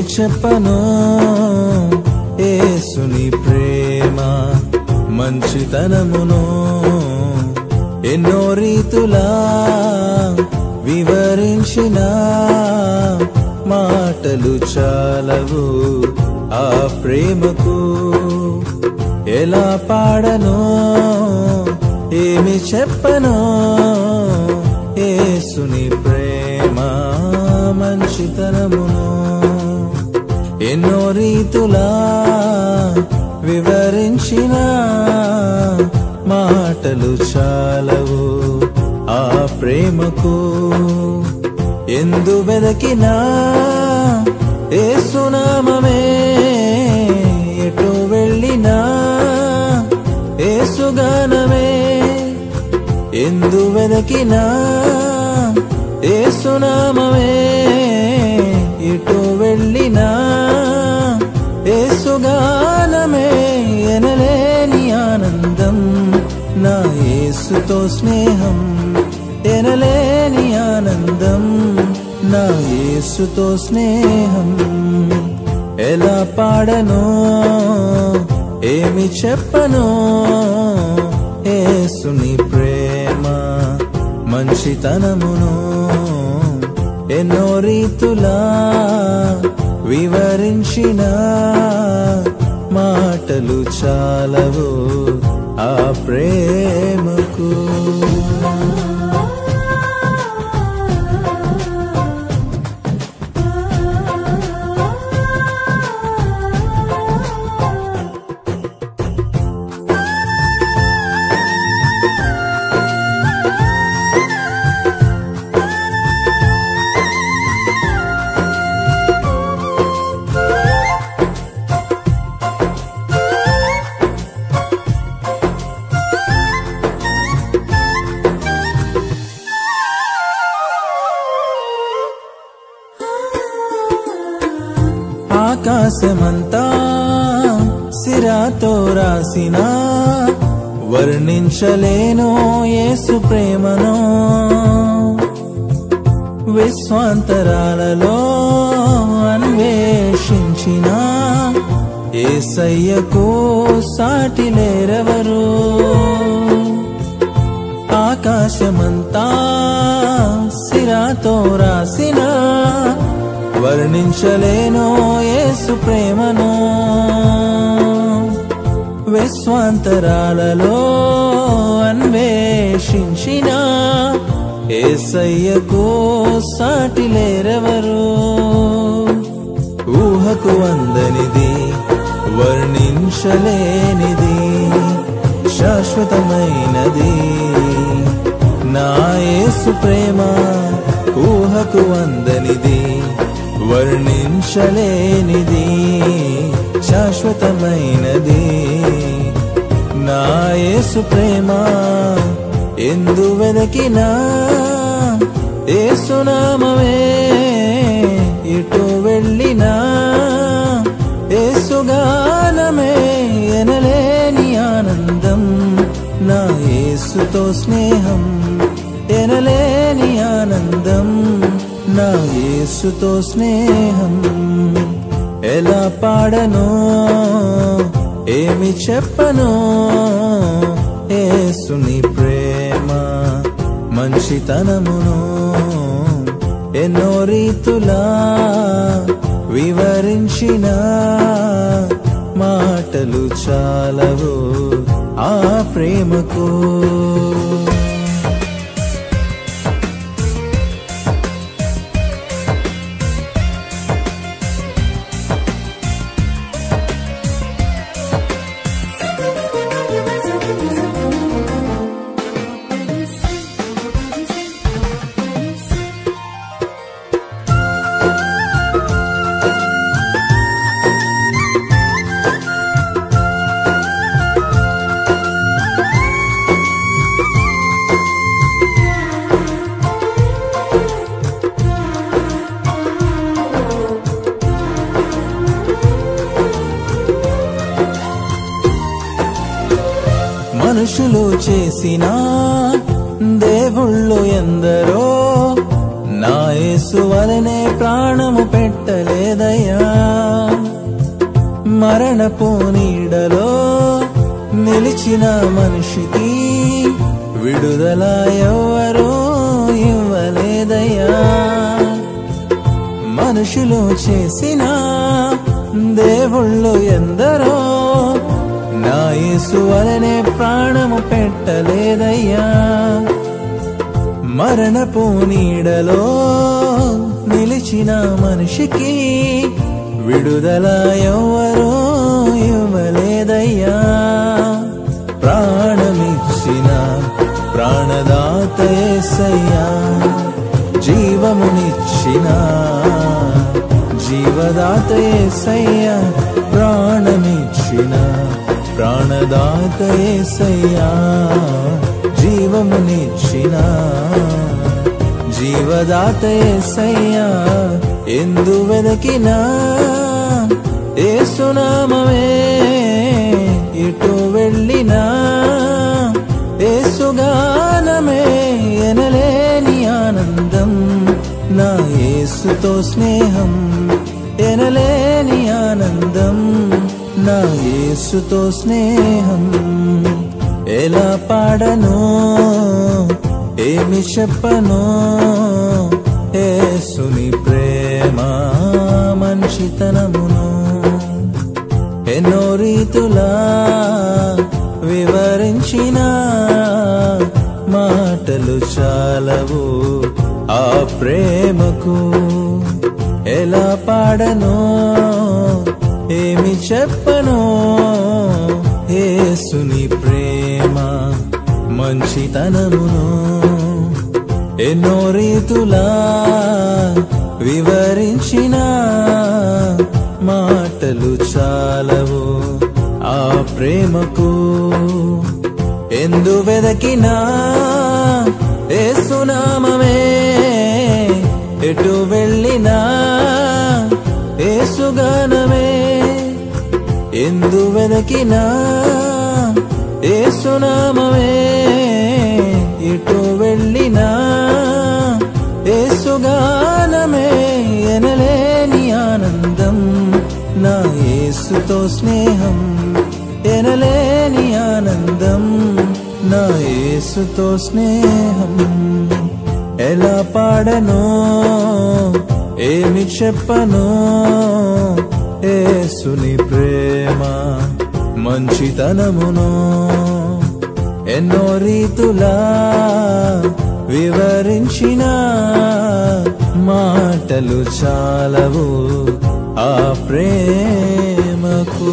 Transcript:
ఏమి చెప్పను యేసుని ప్రేమ మంచితనమును ఎన్నో రీతులా వివరించిన మాటలు చాలవు ఆ ప్రేమకు ఎలా పాడను ఏమి చెప్పను యేసుని ప్రేమ మంచితనమును ఎన్నో రీతులా వివరించిన మాటలు చాలవు ఆ ప్రేమకు ఎందు వెదకినా యేసునామమే ఎటు వెళ్ళినా యేసుగానమే ఎందు వెదకినా యేసునామమే ఎటు వెళ్ళినా యేసుగానమే ఎనలేని ఆనందం నా యేసుతో స్నేహం ఎనలేని ఆనందం నా యేసుతో స్నేహం ఎలా పాడను ఏమి చెప్పను యేసుని ప్రేమ మంచితనమును ఎన్నో రీతులా వివరించిన మాటలు చాలవు ఆ ప్రేమకు ఆకాశమంతా సిరాతో రాసిన వర్ణించలేను యేసు ప్రేమను విశ్వాంతరాలలో అన్వేషించిన యేసయ్యకు సాటి లేరెవరు ఆకాశమంతా సిరాతో రాసిన వర్ణించలేను యేసు ప్రేమను విశ్వాంతరాలలో అన్వేషించిన యేసయ్యకు సాటి లేరెవరు ఊహకు అందనిది వర్ణించలేనిది శాశ్వతమైనది నా యేసు ప్రేమ ఊహకు అందనిది వర్ణించలేనిది శాశ్వతమైనది నా యేసు ప్రేమ ఎందు వెదకినా యేసునామమే ఎటు వెళ్ళినా యేసుగానమే ఎనలేని ఆనందం నా యేసుతో స్నేహం ఎనలేని ఆనందం నా యేసుతో స్నేహం ఎలా పాడను ఏమి చెప్పను యేసుని ప్రేమ మంచితనమును ఎన్నో రీతులా వివరించిన మాటలు చాలవు ఆ ప్రేమకు మనుషులు చేసిన దేవుళ్ళు ఎందరో నా యేసు వలనే ప్రాణము పెట్టలేదయ్యా. మరణపు నీడలో నిలిచిన మనిషికి విడుదల ఎవ్వరూ ఇవ్వలేదయ్యా. మనుషులు చేసిన దేవుళ్ళు ఎందరో నా యేసు వలనే ప్రాణము పెట్టలేదయ్యా. మరణపు నీడలో నిలిచిన మనిషికి విడుదల ఎవ్వరూ ఇవ్వలేదయ్యా. ప్రాణమిచ్చిన ప్రాణదాత యేసయ్యా, జీవమునిచ్చిన జీవదాత యేసయ్యా, ప్రాణమిచ్చిన ప్రాణదాత యేసయ్యా, జీవమునిచ్చిన జీవదాత యేసయ్యా. ఎందు వెదకినా యేసునామమే, ఎటు వెళ్ళినా యేసుగానమే. ఎనలేని ఆనందం నా యేసుతో స్నేహం, ఎనలేని ఆనందం నా యేసుతో స్నేహం. ఎలా పాడను, ఏమి చెప్పను, యేసుని ప్రేమ మంచితనమును. ఎన్నో రీతులా వివరించిన మాటలు చాలవు ఆ ప్రేమకు. ఎలా పాడను, ఏమి చెప్పను, యేసుని ప్రేమ మంచితనమును. ఎన్నో రీతులా వివరించిన మాటలు చాలవు ఆ ప్రేమకు. ఎందు వెదకినా యేసునామమే, ఎటు వెళ్ళినా యేసుగానమే. ఎందు వెదకినా యేసునామమే, ఎటు వెళ్ళినా యేసుగానమే. ఎనలేని ఆనందం నా యేసుతో స్నేహం, ఎనలేని ఆనందం నా యేసుతో స్నేహం. ఎలా పాడను, ఏమి చెప్పను, యేసుని ప్రేమ మంచితనమును. ఎన్నో రీతులా వివరించిన మాటలు చాలవు ఆ ప్రేమకు.